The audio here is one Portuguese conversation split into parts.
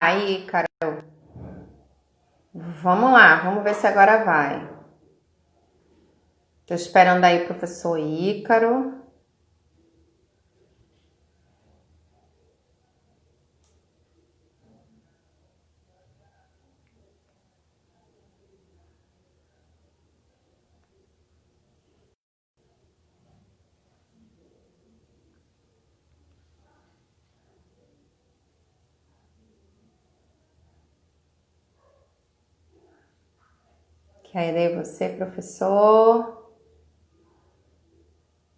Aí, cara, vamos lá, vamos ver se agora vai. Tô esperando aí o professor Ícaro. Que aí daí você, professor.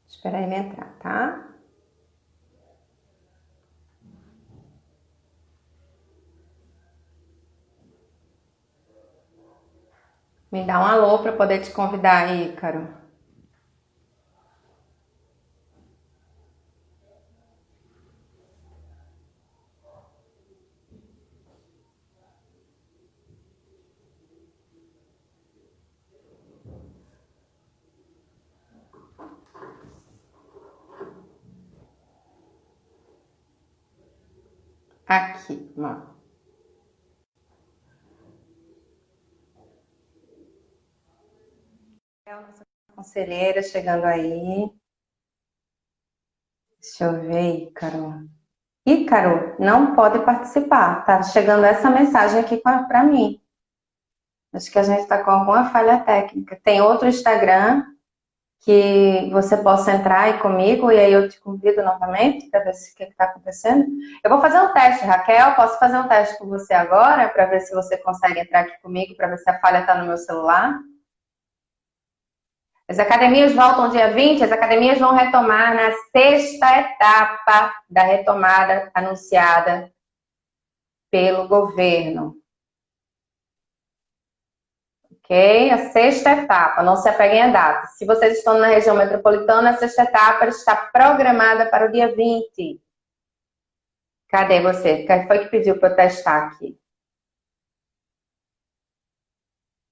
Espera ele entrar, tá? Me dá um alô para poder te convidar, Ícaro. Aqui, ó. É a nossa conselheira chegando aí. Deixa eu ver, Ícaro. Ícaro, não pode participar. Tá chegando essa mensagem aqui para mim. Acho que a gente está com alguma falha técnica. Tem outro Instagram que você possa entrar aí comigo e aí eu te convido novamente para ver se o que está acontecendo. Eu vou fazer um teste, Raquel. Posso fazer um teste com você agora para ver se você consegue entrar aqui comigo para ver se a falha está no meu celular? As academias voltam dia 20, as academias vão retomar na sexta etapa da retomada anunciada pelo governo. Ok? A sexta etapa, não se apeguem à data. Se vocês estão na região metropolitana, a sexta etapa está programada para o dia 20. Cadê você? Quem foi que pediu para eu testar aqui?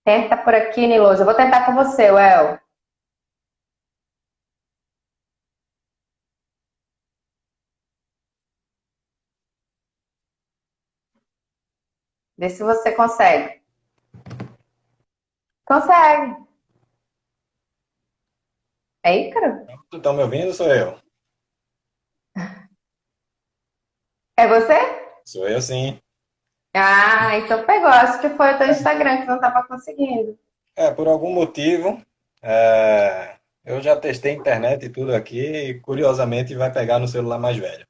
Tenta por aqui, Niloso. Eu vou tentar com você, Well. Vê se você consegue. Consegue. É Ícaro? Tu tá me ouvindo? Sou eu. É você? Sou eu sim. Ah, então pegou. Acho que foi o teu Instagram que não estava conseguindo. Por algum motivo, eu já testei internet e tudo aqui e curiosamente vai pegar no celular mais velho.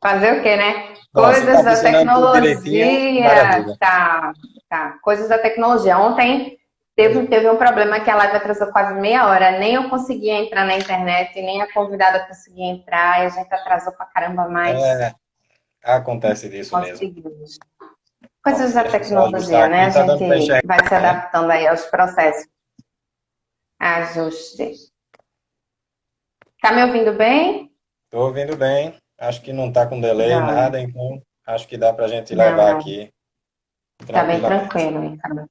Fazer o quê, né? Bom, se Coisas tá da funcionando tudo direitinho, tecnologia. maravilha. Tá, tá. Coisas da tecnologia. Ontem teve um problema que a live atrasou quase meia hora. Nem eu conseguia entrar na internet, nem a convidada conseguia entrar. E a gente atrasou pra caramba, mas É, acontece disso mesmo. conseguimos. Bom, Coisas da deixa eu só ajustar tecnologia, né? aqui, A tá dando para gente enxergar, vai se né? adaptando aí aos processos. Ajuste. Tá me ouvindo bem? Tô ouvindo bem, acho que não tá com delay, Joia. nada, então acho que dá pra gente Não, levar não. aqui Tá bem tranquilamente. tranquilo, Ícaro.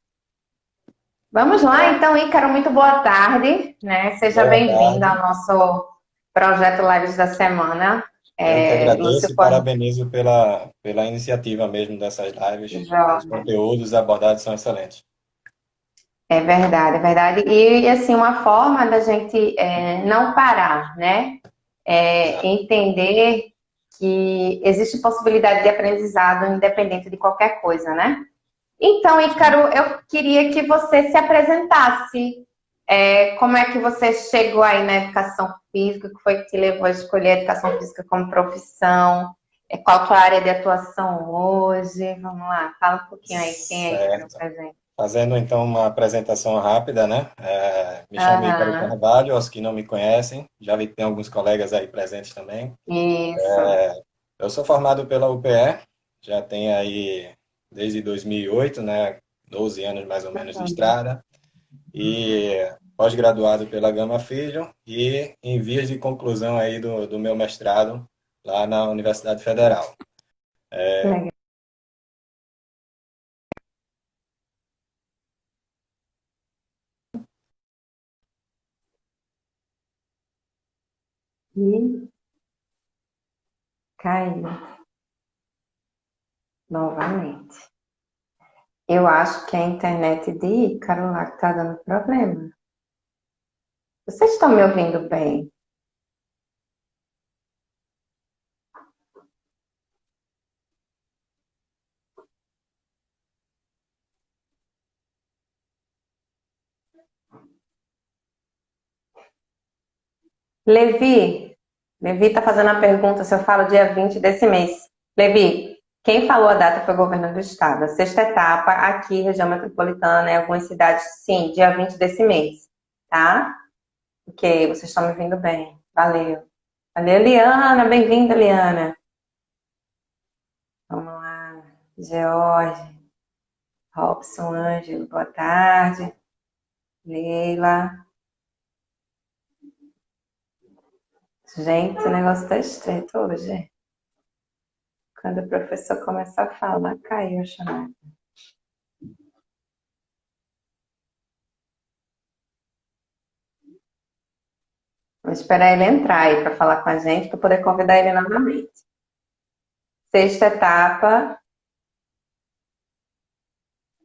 Vamos lá, então, Ícaro, muito boa tarde, né? Seja Boa bem-vindo tarde. ao nosso projeto Lives da Semana. Eu que Lúcio agradeço e Correia, parabenizo pela iniciativa mesmo dessas lives. Os conteúdos abordados são excelentes. é verdade, é verdade. E assim, uma forma da gente não parar, né? Exato. Entender que existe possibilidade de aprendizado independente de qualquer coisa, né? Então, Sim. Ícaro, eu queria que você se apresentasse. Como é que você chegou aí na educação física? O que foi que te levou a escolher a educação física como profissão? Qual a tua área de atuação hoje? Vamos lá, fala um pouquinho aí. Quem é Ícaro Certo. pra gente? Fazendo então uma apresentação rápida, né? Me chamo Ícaro Aham, Carvalho, aos que não me conhecem, já vi que tem alguns colegas aí presentes também. isso. Eu sou formado pela UPE, já tenho aí desde 2008, né? 12 anos mais ou menos de Uhum. estrada, e pós-graduado pela Gama Filho e em vias de conclusão aí do meu mestrado lá na Universidade Federal. Legal. E caiu. Novamente. Eu acho que é a internet de Ícaro lá que tá dando problema. Vocês estão me ouvindo bem? Levi está fazendo a pergunta se eu falo dia 20 desse mês. Levi, quem falou a data foi o governo do estado. A sexta etapa aqui, região metropolitana, em algumas cidades, sim, dia 20 desse mês, tá? Ok, vocês estão me ouvindo bem. Valeu. Valeu, Liana. Bem-vinda, Liana. Vamos lá. George, Robson, Ângelo, boa tarde. Leila. Gente, o negócio tá estreito hoje. Quando o professor começar a falar, caiu a chamada. Vou esperar ele entrar aí para falar com a gente, para poder convidar ele novamente. Sexta etapa.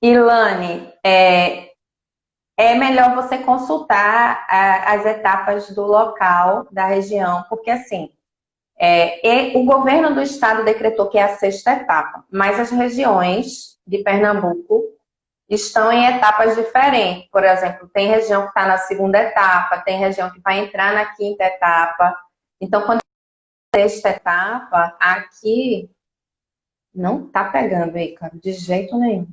Ilane, é melhor você consultar as etapas do local, da região, porque assim, o governo do estado decretou que é a sexta etapa, mas as regiões de Pernambuco estão em etapas diferentes. Por exemplo, tem região que está na segunda etapa, tem região que vai entrar na quinta etapa. Então, quando é a sexta etapa, aqui não tá pegando aí, cara, de jeito nenhum.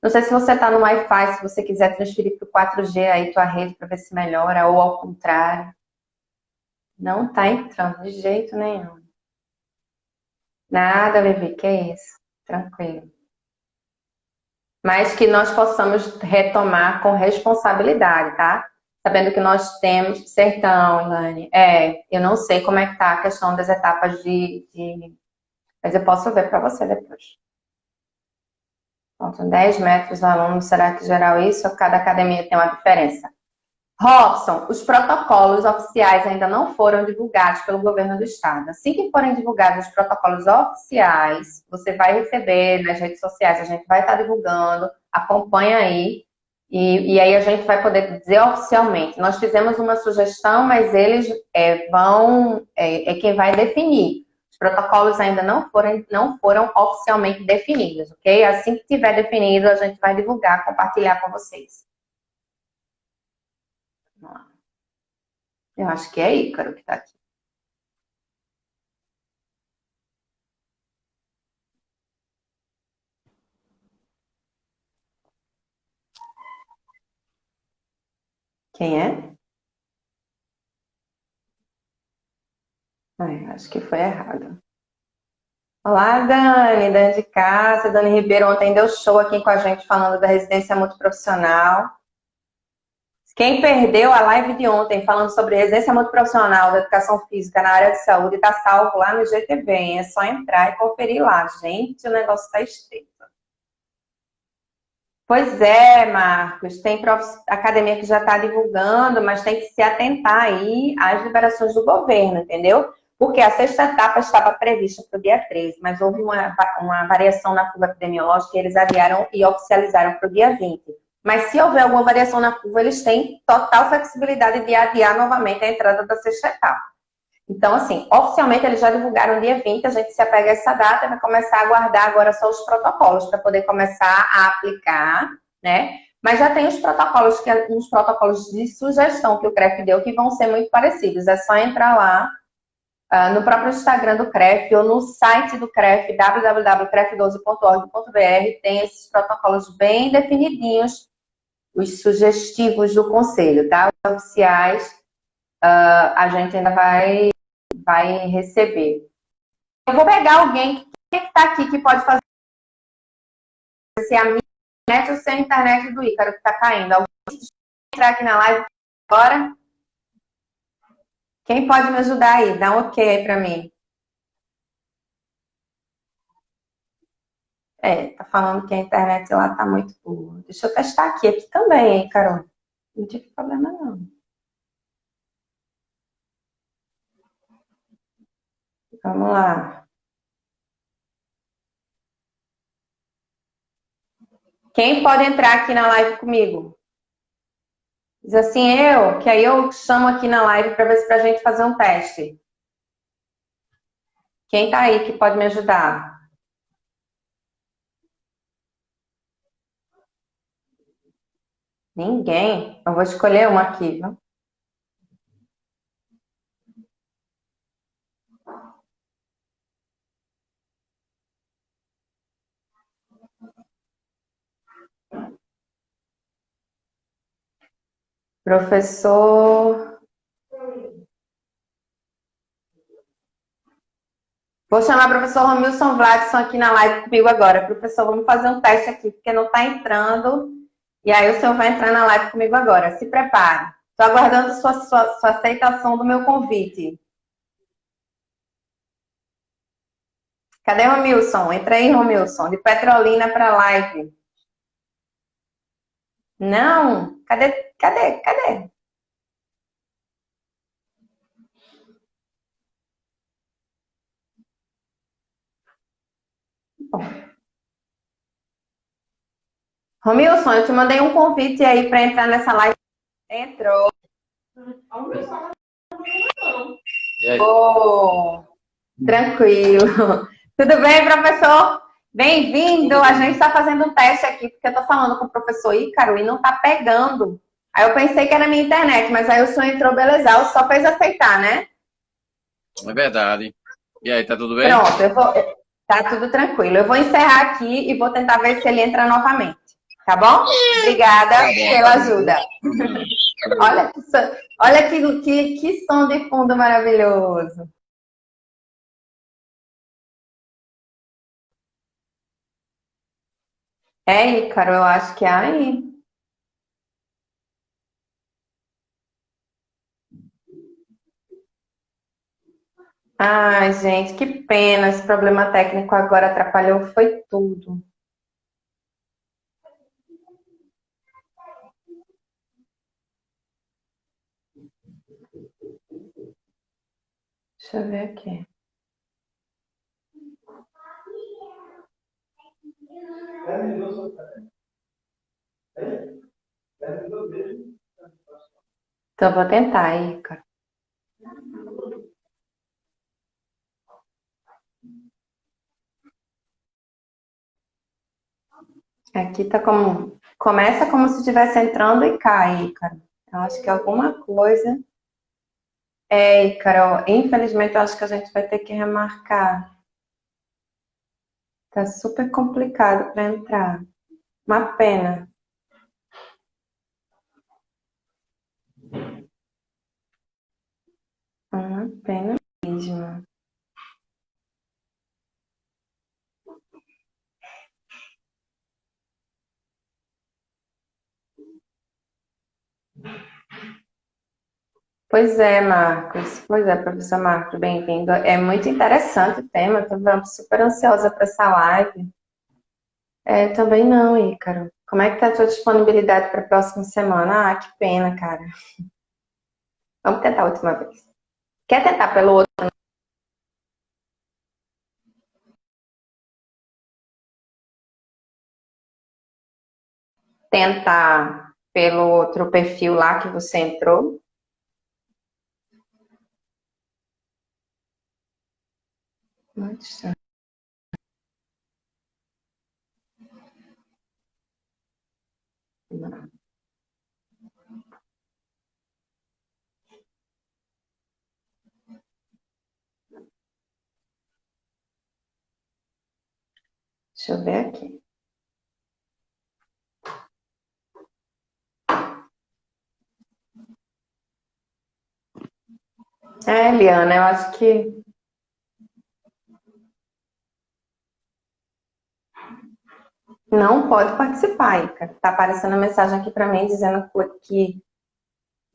Não sei se você tá no Wi-Fi, se você quiser transferir para o 4G aí tua rede para ver se melhora, ou ao contrário. Não tá entrando de jeito nenhum. Nada, Levi, que é isso? Tranquilo. Mas que nós possamos retomar com responsabilidade, tá? Sabendo que nós temos sertão, Ilane. Eu não sei como é que tá a questão das etapas Mas eu posso ver para você depois. Faltam 10 metros aluno, será que geral isso? Ou cada academia tem uma diferença? Robson, os protocolos oficiais ainda não foram divulgados pelo governo do estado. Assim que forem divulgados os protocolos oficiais, você vai receber nas redes sociais, a gente vai estar divulgando, acompanha aí, e aí a gente vai poder dizer oficialmente. Nós fizemos uma sugestão, mas eles quem vai definir. Os protocolos ainda não foram oficialmente definidos, ok? Assim que tiver definido, a gente vai divulgar, compartilhar com vocês. Eu acho que é Ícaro que está aqui. Quem é? Ai, acho que foi errado. Olá, Dani de casa. Dani Ribeiro ontem deu show aqui com a gente falando da residência multiprofissional. Quem perdeu a live de ontem falando sobre residência multiprofissional da educação física na área de saúde, está salvo lá no GTV, hein? É só entrar e conferir lá. Gente, o negócio está estreito. Pois é, Marcos, tem academia que já está divulgando, mas tem que se atentar aí às liberações do governo, entendeu? Porque a sexta etapa estava prevista para o dia 13, mas houve uma variação na curva epidemiológica e eles adiaram e oficializaram para o dia 20. Mas se houver alguma variação na curva, eles têm total flexibilidade de adiar novamente a entrada da sexta etapa. Então, assim, oficialmente eles já divulgaram dia 20, a gente se apega a essa data e vai começar a aguardar agora só os protocolos para poder começar a aplicar, né? Mas já tem os protocolos, uns protocolos de sugestão que o CREF deu que vão ser muito parecidos. É só entrar lá no próprio Instagram do CREF ou no site do CREF, www.cref12.org.br, tem esses protocolos bem definidinhos, os sugestivos do conselho, tá? Os oficiais, a gente ainda vai receber. Eu vou pegar alguém que está aqui que pode fazer se a minha internet ou se a internet do Ícaro que está caindo. Alguém entrar aqui na live agora? Quem pode me ajudar aí? Dá um ok aí para mim. Tá falando que a internet lá tá muito boa. Deixa eu testar aqui também, hein, Carol? Não tive problema, não. Vamos lá. Quem pode entrar aqui na live comigo? Diz assim, que aí eu chamo aqui na live para ver se pra gente fazer um teste. Quem tá aí que pode me ajudar? Ninguém? Eu vou escolher uma aqui, viu? Professor... Vou chamar o professor Romilson Vladson aqui na live comigo agora. Professor, vamos fazer um teste aqui, porque não está entrando. E aí o senhor vai entrar na live comigo agora. Se prepare. Estou aguardando sua aceitação do meu convite. Cadê Romilson? Entra aí, Romilson. De Petrolina para a live. Não? Cadê? Bom. Romilson, eu te mandei um convite aí para entrar nessa live. Entrou. Oh, tranquilo. Tudo bem, professor? Bem-vindo. A gente está fazendo um teste aqui, porque eu estou falando com o professor Ícaro e não está pegando. Aí eu pensei que era minha internet, mas aí o senhor entrou, beleza. Só fez aceitar, né? É verdade. E aí, tá tudo bem? Pronto, tá tudo tranquilo. Eu vou encerrar aqui e vou tentar ver se ele entra novamente. Tá bom? Obrigada pela ajuda. Olha que som de fundo maravilhoso. Ícaro, eu acho que é aí. Ai, gente, que pena. Esse problema técnico agora atrapalhou, foi tudo. Deixa eu ver aqui. Então, eu vou tentar aí, cara. Aqui tá como... Começa como se estivesse entrando e cai, cara. Eu acho que alguma coisa... Carol, infelizmente eu acho que a gente vai ter que remarcar. Tá super complicado para entrar. Uma pena. Uma pena mesmo. Pois é, Marcos. Pois é, professor Marcos, bem-vindo. É muito interessante o tema, estou super ansiosa para essa live. Também não, Ícaro. Como é que tá a tua disponibilidade para a próxima semana? Ah, que pena, cara. Vamos tentar a última vez. Quer tentar pelo outro? Tentar pelo outro perfil lá que você entrou? Muito estranho. Não. Deixa eu ver aqui. Liana, eu acho que não pode participar, Ica. Tá aparecendo a mensagem aqui para mim dizendo que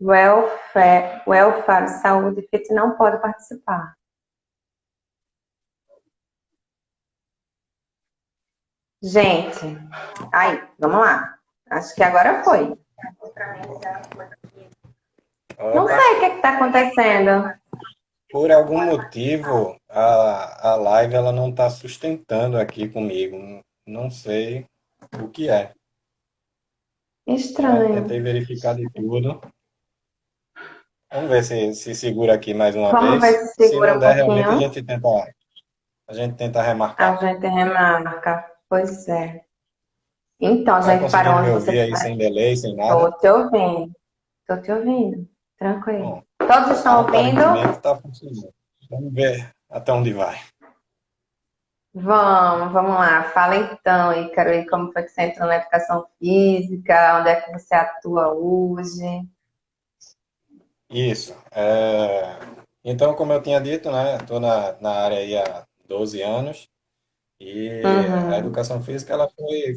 welfare, saúde, fit não pode participar. Gente, aí, vamos lá. Acho que agora foi. Não sei o que está acontecendo. Por algum motivo, a live ela não está sustentando aqui comigo. Não sei o que é. Estranho. Tentei verificar de tudo. Vamos ver se segura aqui mais uma Vamos ver vez. se Se segura não um der, realmente pouquinho. a gente tenta A remarcar. gente remarca. Pois é. Então, a Tá gente parou conseguindo me onde você ouvir aí está. sem delay, sem Estou nada? te ouvindo. Estou te ouvindo. Tranquilo. Bom, Todos estão ouvindo? aparentemente está funcionando. Vamos ver até onde vai. Vamos lá. Fala então, Ícaro, e como foi que você entrou na educação física? Onde é que você atua hoje? Isso. Então, como eu tinha dito, né, estou na área aí há 12 anos e a Uhum, educação física ela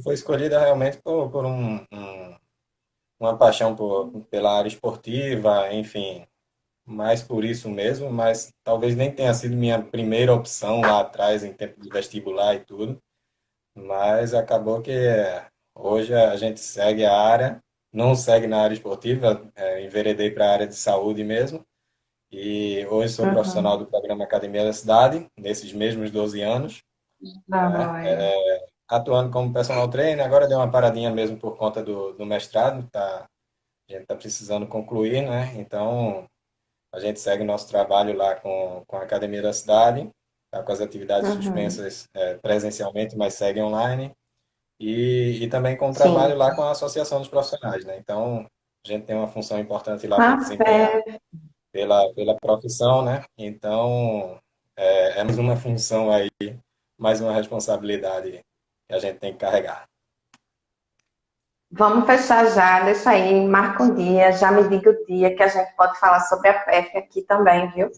foi escolhida realmente por uma paixão pela área esportiva, enfim, mais por isso mesmo, mas talvez nem tenha sido minha primeira opção lá atrás, em tempo de vestibular e tudo, mas acabou que hoje a gente segue a área, não segue na área esportiva, enveredei para a área de saúde mesmo, e hoje sou profissional uhum. do programa Academia da Cidade, nesses mesmos 12 anos, né? Joia. Atuando como personal trainer, agora deu uma paradinha mesmo por conta do mestrado, tá? A gente está precisando concluir, né? Então, a gente segue nosso trabalho lá com a Academia da Cidade, tá com as atividades Uhum. suspensas presencialmente, mas segue online, e também com o trabalho Sim. lá com a Associação dos Profissionais, né? Então, a gente tem uma função importante lá para desempenhar Café. pela profissão, né? Então, é mais uma função aí, mais uma responsabilidade que a gente tem que carregar. Vamos fechar já, deixa aí, marca um dia, já me diga o dia que a gente pode falar sobre a PEF aqui também, viu?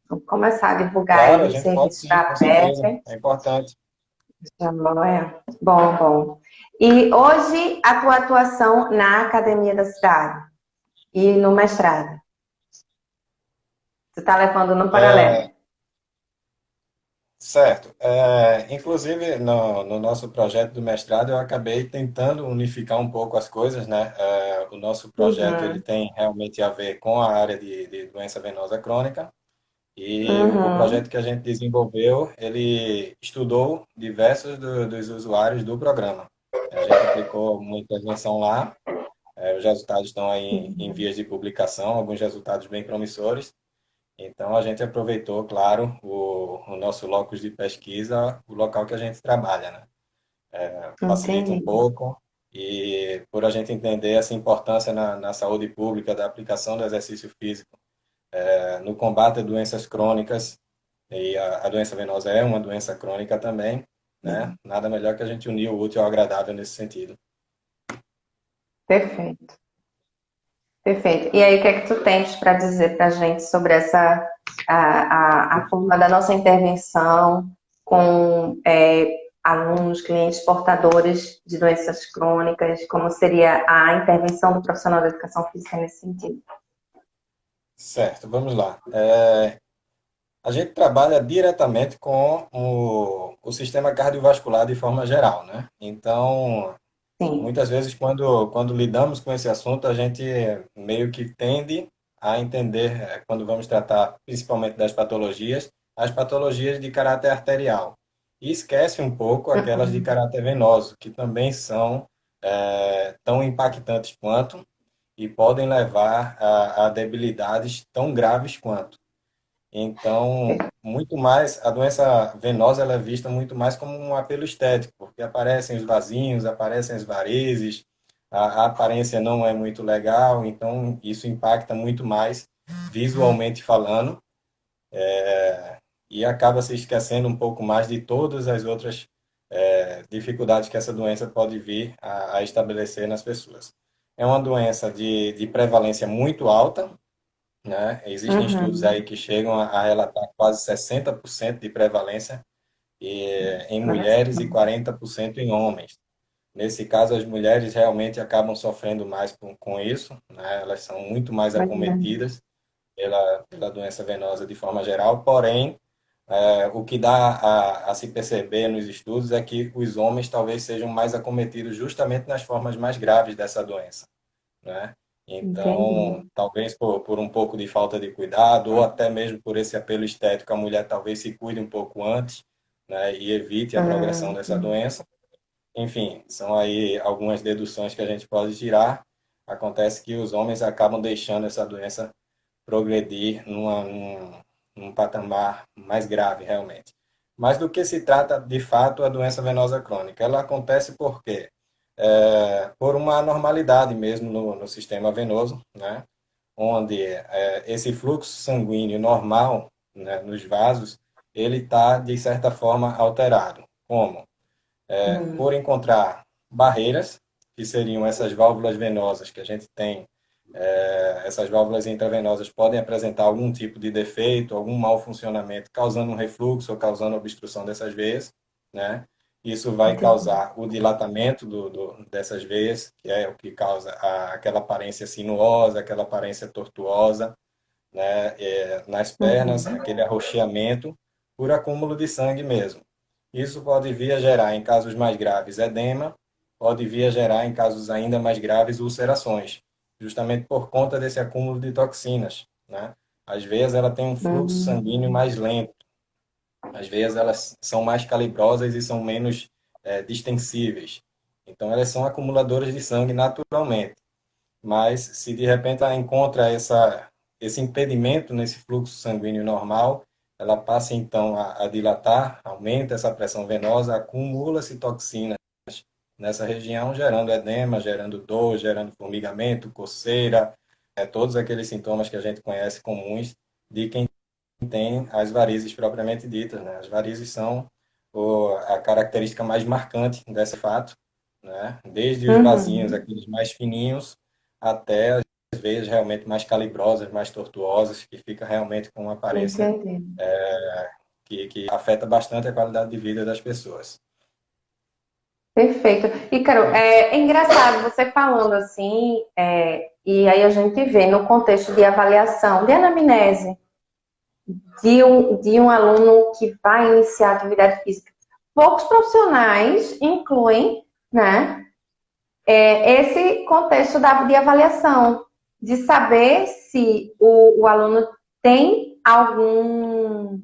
Vamos começar a divulgar Claro, aí a os gente pode serviços sim, da com certeza. PEF. É importante. Já é. Bom, bom. E hoje a tua atuação na Academia da Cidade e no mestrado, você está levando no paralelo. Certo. Inclusive, no nosso projeto do mestrado, eu acabei tentando unificar um pouco as coisas, né? O nosso projeto ele Uhum, tem realmente a ver com a área de doença venosa crônica e o projeto uhum, que a gente desenvolveu, ele estudou diversos dos usuários do programa. A gente aplicou uma intervenção lá, os resultados estão aí em uhum. vias de publicação, alguns resultados bem promissores. Então, a gente aproveitou, claro, o nosso locus de pesquisa, o local que a gente trabalha, né? Facilita um Entendi. pouco e por a gente entender essa importância na saúde pública da aplicação do exercício físico, no combate a doenças crônicas, e a doença venosa é uma doença crônica também, né? Nada melhor que a gente unir o útil ao agradável nesse sentido. Perfeito, perfeito. E aí, o que é que tu tens para dizer para a gente sobre a forma da nossa intervenção com alunos, clientes portadores de doenças crônicas, como seria a intervenção do profissional da educação física nesse sentido? Certo, vamos lá. A gente trabalha diretamente com o sistema cardiovascular de forma geral, né? Então, Sim. muitas vezes, quando lidamos com esse assunto, a gente meio que tende a entender, quando vamos tratar principalmente das patologias, as patologias de caráter arterial. E esquece um pouco aquelas de Uhum. caráter venoso, que também são tão impactantes quanto e podem levar a debilidades tão graves quanto. Então, muito mais, a doença venosa ela é vista muito mais como um apelo estético, porque aparecem os vasinhos, aparecem as varizes, a aparência não é muito legal, então isso impacta muito mais visualmente falando, e acaba se esquecendo um pouco mais de todas as outras dificuldades que essa doença pode vir a estabelecer nas pessoas. É uma doença de prevalência muito alta, né? Existem estudos aí Uhum. que chegam a relatar quase 60% de prevalência em Olha mulheres só. e 40% em homens. Nesse caso, as mulheres realmente acabam sofrendo mais com isso, né? Elas são muito mais Pois é. acometidas pela doença venosa de forma geral, porém, o que dá a se perceber nos estudos é que os homens talvez sejam mais acometidos justamente nas formas mais graves dessa doença, né? Então, Entendi. talvez por um pouco de falta de cuidado, ou até mesmo por esse apelo estético, a mulher talvez se cuide um pouco antes, né, e evite a progressão dessa Uhum. doença. enfim, são aí algumas deduções que a gente pode tirar. Acontece que os homens acabam deixando essa doença progredir num patamar mais grave, realmente. Mas do que se trata, de fato, a doença venosa crônica? Ela acontece por quê? Por uma anormalidade mesmo no sistema venoso, né? Onde esse fluxo sanguíneo normal, né, nos vasos, ele está, de certa forma, alterado. Como? Por encontrar barreiras, que seriam essas válvulas venosas que a gente tem. Essas válvulas intravenosas podem apresentar algum tipo de defeito, algum mau funcionamento, causando um refluxo ou causando obstrução dessas veias, né? Isso vai Entendi. causar o dilatamento dessas veias, que é o que causa aquela aparência sinuosa, aquela aparência tortuosa, né? Nas pernas, Uhum. aquele arroxeamento por acúmulo de sangue mesmo. Isso pode vir a gerar, em casos mais graves, edema, pode vir a gerar, em casos ainda mais graves, ulcerações, justamente por conta desse acúmulo de toxinas, né? Às vezes ela tem um fluxo sanguíneo Uhum. mais lento, às vezes elas são mais calibrosas e são menos distensíveis. Então elas são acumuladoras de sangue naturalmente. Mas se de repente ela encontra esse impedimento nesse fluxo sanguíneo normal, ela passa então a dilatar, aumenta essa pressão venosa, acumula-se toxina nessa região, gerando edema, gerando dor, gerando formigamento, coceira, todos aqueles sintomas que a gente conhece comuns de quem tem as varizes propriamente ditas, né? As varizes são a característica mais marcante desse fato, né? Desde os vasinhos, Uhum. aqueles mais fininhos, até as veias realmente mais calibrosas, mais tortuosas, que fica realmente com uma aparência Entendi. que afeta bastante a qualidade de vida das pessoas. Perfeito. Ícaro, é engraçado você falando assim, e aí a gente vê no contexto de avaliação, de anamnese, de um aluno que vai iniciar atividade física. Poucos profissionais incluem, né, esse contexto de avaliação, de saber se o aluno tem algum.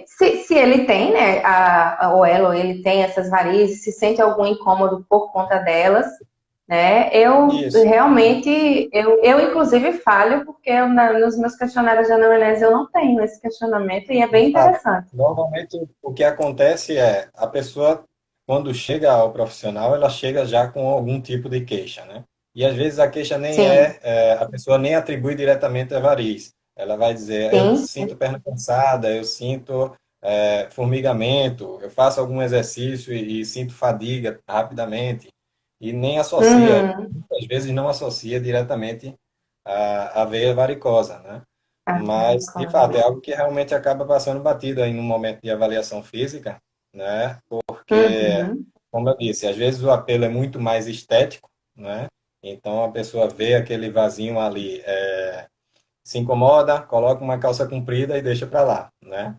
Se ele tem, né, ou ela ou ele tem essas varizes, se sente algum incômodo por conta delas, né? Eu Isso. realmente, eu inclusive falho, porque nos meus questionários de anamnese eu não tenho esse questionamento e é De bem fato, interessante. normalmente o que acontece é a pessoa, quando chega ao profissional, ela chega já com algum tipo de queixa, né? E às vezes a queixa nem Sim, a pessoa nem atribui diretamente a variz. Ela vai dizer, eu sim. sinto perna cansada, eu sinto formigamento, eu faço algum exercício e sinto fadiga rapidamente. E nem associa, Uhum. às vezes não associa diretamente a veia varicosa, né? Ah, Mas, de claro. fato, é algo que realmente acaba passando batido aí no momento de avaliação física, né? Porque, Uhum. como eu disse, às vezes o apelo é muito mais estético, né? Então a pessoa vê aquele vasinho ali, se incomoda, coloca uma calça comprida e deixa para lá, né?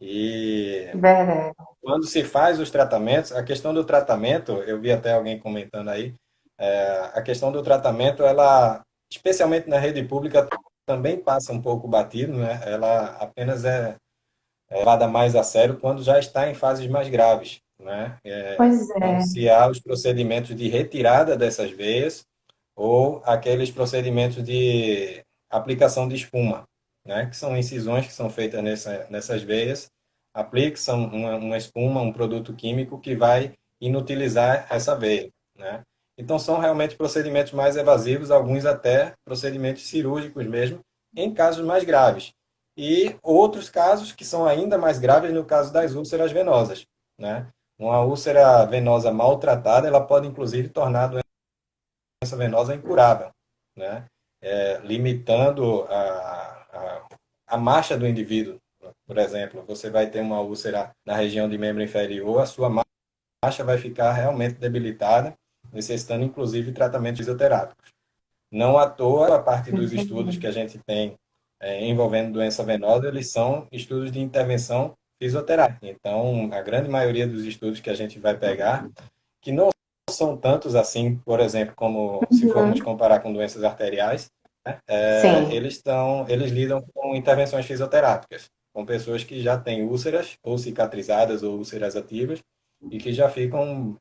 E Verdade. quando se faz os tratamentos, a questão do tratamento, eu vi até alguém comentando aí, a questão do tratamento, ela, especialmente na rede pública, também passa um pouco batido, né? Ela apenas é levada mais a sério quando já está em fases mais graves, né? Pois Quando é. se há os procedimentos de retirada dessas veias ou aqueles procedimentos de aplicação de espuma, né? Que são incisões que são feitas nessas veias, aplica-se uma espuma, um produto químico que vai inutilizar essa veia, né? Então são realmente procedimentos mais evasivos, alguns até procedimentos cirúrgicos mesmo, em casos mais graves. E outros casos que são ainda mais graves no caso das úlceras venosas, né? Uma úlcera venosa maltratada, ela pode inclusive tornar a doença venosa incurável, né? Limitando a marcha do indivíduo. Por exemplo, você vai ter uma úlcera na região de membro inferior, a sua marcha vai ficar realmente debilitada, necessitando inclusive tratamento fisioterápico. Não à toa, a parte dos estudos que a gente tem envolvendo doença venosa, eles são estudos de intervenção fisioterápica. Então, a grande maioria dos estudos que a gente vai pegar, que não são tantos assim, por exemplo, como se formos Uhum. comparar com doenças arteriais, Sim. eles lidam com intervenções fisioterápicas, com pessoas que já têm úlceras, ou cicatrizadas, ou úlceras ativas, e que já ficam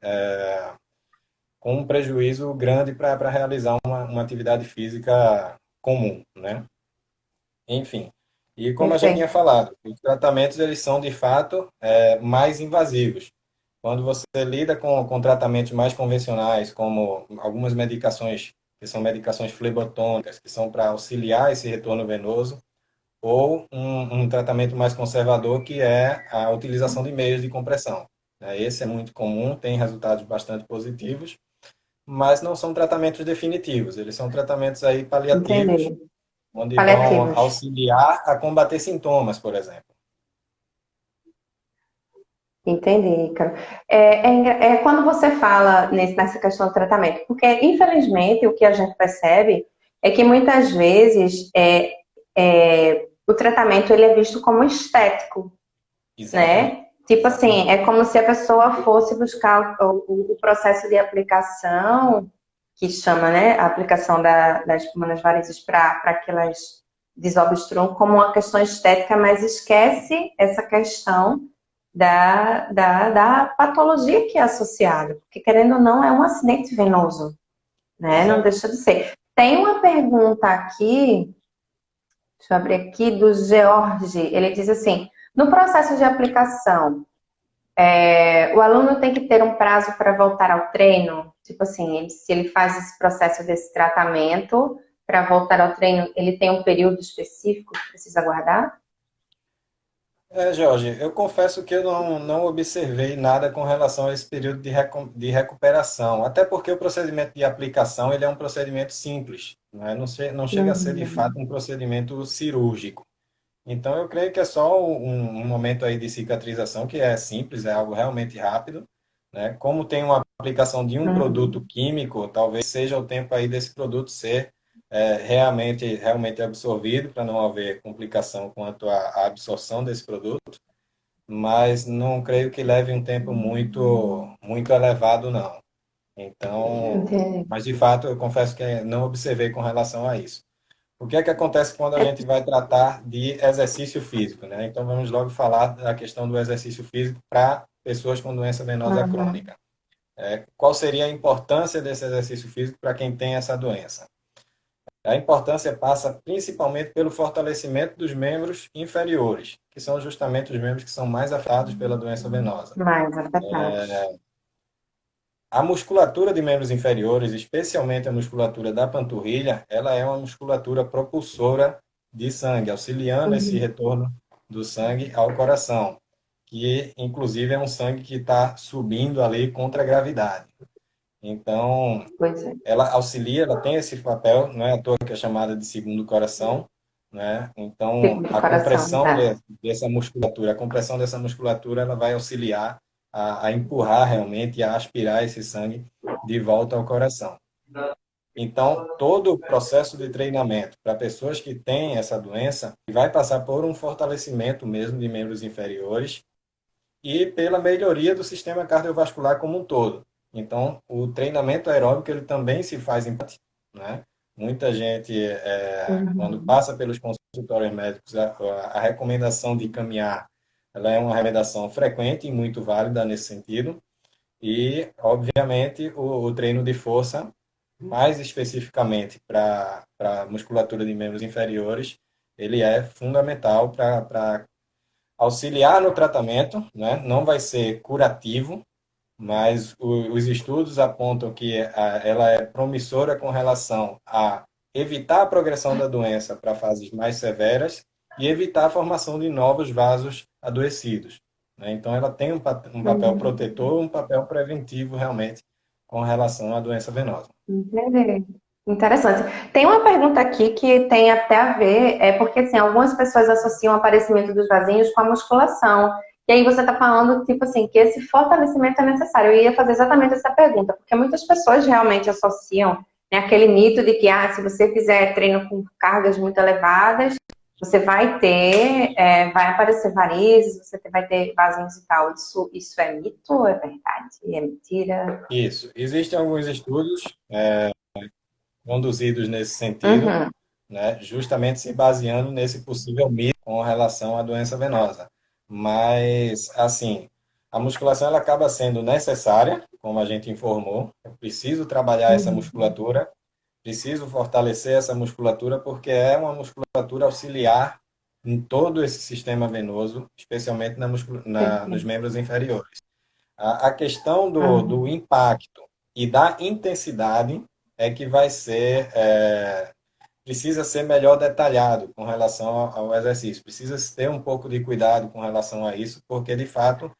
com um prejuízo grande para realizar uma atividade física comum, né? Enfim, e como eu já tinha Perfeito. falado, os tratamentos eles são de fato mais invasivos. Quando você lida com tratamentos mais convencionais, como algumas medicações que são medicações flebotônicas, que são para auxiliar esse retorno venoso, ou um tratamento mais conservador, que é a utilização de meios de compressão. Esse é muito comum, tem resultados bastante positivos, mas não são tratamentos definitivos, eles são tratamentos aí Entendi. paliativos, onde vão Paliativos. auxiliar a combater sintomas, por exemplo. Entendi, Ícaro. É quando você fala nessa questão do tratamento, porque infelizmente o que a gente percebe é que muitas vezes o tratamento ele é visto como estético, Exatamente. né? Tipo assim, Exatamente. é como se a pessoa fosse buscar o processo de aplicação, que chama, né, a aplicação das espuma nas varizes para que elas desobstruam como uma questão estética, mas esquece essa questão da patologia que é associada, porque querendo ou não é um acidente venoso, né? Não Exato. deixa de ser. Tem uma pergunta aqui, deixa eu abrir aqui, do George. Ele diz assim: no processo de aplicação, o aluno tem que ter um prazo para voltar ao treino? Tipo assim, se ele faz esse processo desse tratamento para voltar ao treino, ele tem um período específico que precisa aguardar? Jorge, eu confesso que eu não observei nada com relação a esse período de recuperação, até porque o procedimento de aplicação ele é um procedimento simples, né? Não chega a ser de Uhum. fato um procedimento cirúrgico. Então eu creio que é só um momento aí de cicatrização que é simples, é algo realmente rápido, né? Como tem uma aplicação de um produto Uhum. químico, talvez seja o tempo aí desse produto ser realmente absorvido para não haver complicação quanto à absorção desse produto, mas não creio que leve um tempo muito elevado, não. Então, Entendi. mas de fato eu confesso que não observei com relação a isso. O que é que acontece quando a gente vai tratar de exercício físico, né? Então vamos logo falar da questão do exercício físico para pessoas com doença venosa Uhum. crônica. Qual seria a importância desse exercício físico para quem tem essa doença? A importância passa principalmente pelo fortalecimento dos membros inferiores, que são justamente os membros que são mais afetados pela doença venosa. Mais afetados. A musculatura de membros inferiores, especialmente a musculatura da panturrilha, ela é uma musculatura propulsora de sangue, auxiliando esse Uhum. retorno do sangue ao coração, que inclusive é um sangue que está subindo ali contra a gravidade. Então, Pois é. ela auxilia, ela tem esse papel, não é à toa que é chamada de segundo coração, né? Então, Tipo do a coração, compressão tá? dessa musculatura, a compressão dessa musculatura, ela vai auxiliar a empurrar realmente e a aspirar esse sangue de volta ao coração. Então, todo o processo de treinamento para pessoas que têm essa doença vai passar por um fortalecimento mesmo de membros inferiores e pela melhoria do sistema cardiovascular como um todo. Então, o treinamento aeróbico ele também se faz em, né? Muita gente, quando Uhum. passa pelos consultórios médicos, a recomendação de caminhar, ela é uma recomendação frequente e muito válida nesse sentido. E, obviamente, o treino de força, mais especificamente para a musculatura de membros inferiores, ele é fundamental para auxiliar no tratamento, né? Não vai ser curativo, mas os estudos apontam que ela é promissora com relação a evitar a progressão da doença para fases mais severas e evitar a formação de novos vasos adoecidos, né? Então, ela tem um papel Uhum. protetor, um papel preventivo realmente com relação à doença venosa. Entendi. Interessante. Tem uma pergunta aqui que tem até a ver, porque assim, algumas pessoas associam o aparecimento dos vasinhos com a musculação. E aí você está falando, tipo assim, que esse fortalecimento é necessário. Eu ia fazer exatamente essa pergunta, porque muitas pessoas realmente associam, né, aquele mito de que se você fizer treino com cargas muito elevadas, você vai ter, vai aparecer varizes, você vai ter vasinhos e tal. Isso é mito? É verdade? É mentira? Isso. Existem alguns estudos conduzidos nesse sentido, Uhum. né, justamente se baseando nesse possível mito com relação à doença venosa. Mas, assim, a musculação ela acaba sendo necessária, como a gente informou. Eu preciso trabalhar essa Uhum. musculatura, preciso fortalecer essa musculatura, porque é uma musculatura auxiliar em todo esse sistema venoso, especialmente nos Perfeito. membros inferiores. A questão do Uhum. impacto e da intensidade é que vai ser, precisa ser melhor detalhado com relação ao exercício. Precisa ter um pouco de cuidado com relação a isso, porque de fato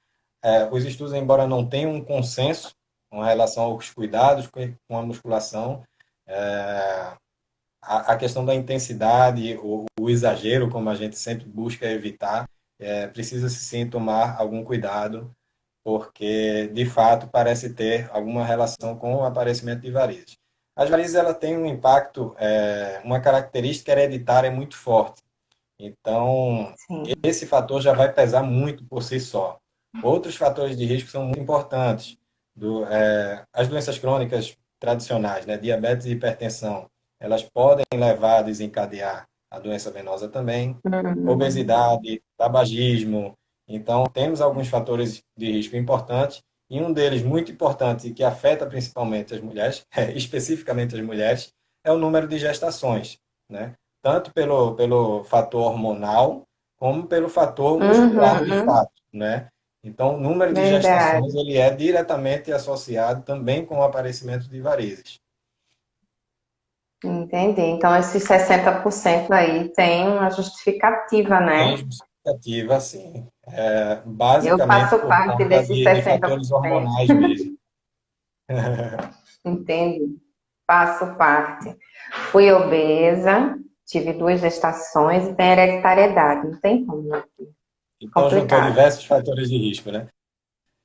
os estudos, embora não tenham um consenso com relação aos cuidados com a musculação, é, a questão da intensidade, o exagero, como a gente sempre busca evitar, precisa-se sim tomar algum cuidado, porque de fato parece ter alguma relação com o aparecimento de varizes. As varizes ela tem um impacto, uma característica hereditária muito forte. Então, Sim. esse fator já vai pesar muito por si só. Outros fatores de risco são muito importantes. As doenças crônicas tradicionais, né, diabetes e hipertensão, elas podem levar a desencadear a doença venosa também. Uhum. Obesidade, tabagismo. Então, temos alguns fatores de risco importantes, e um deles muito importante e que afeta principalmente as mulheres, especificamente as mulheres, é o número de gestações, né? Tanto pelo fator hormonal, como pelo fator muscular de Uhum. fato, né? Então, o número de gestações Verdade. ele é diretamente associado também com o aparecimento de varizes. Entendi. Então, esses 60% aí tem uma justificativa, Tem né? justificativa, sim. Eu Basicamente faço por parte conta desses de sessenta por fatores cento. hormonais mesmo. Entendi. Faço parte. Fui obesa, tive 2 gestações e tenho hereditariedade. Não tem como, né? Então, juntou Complicado. diversos fatores de risco, né?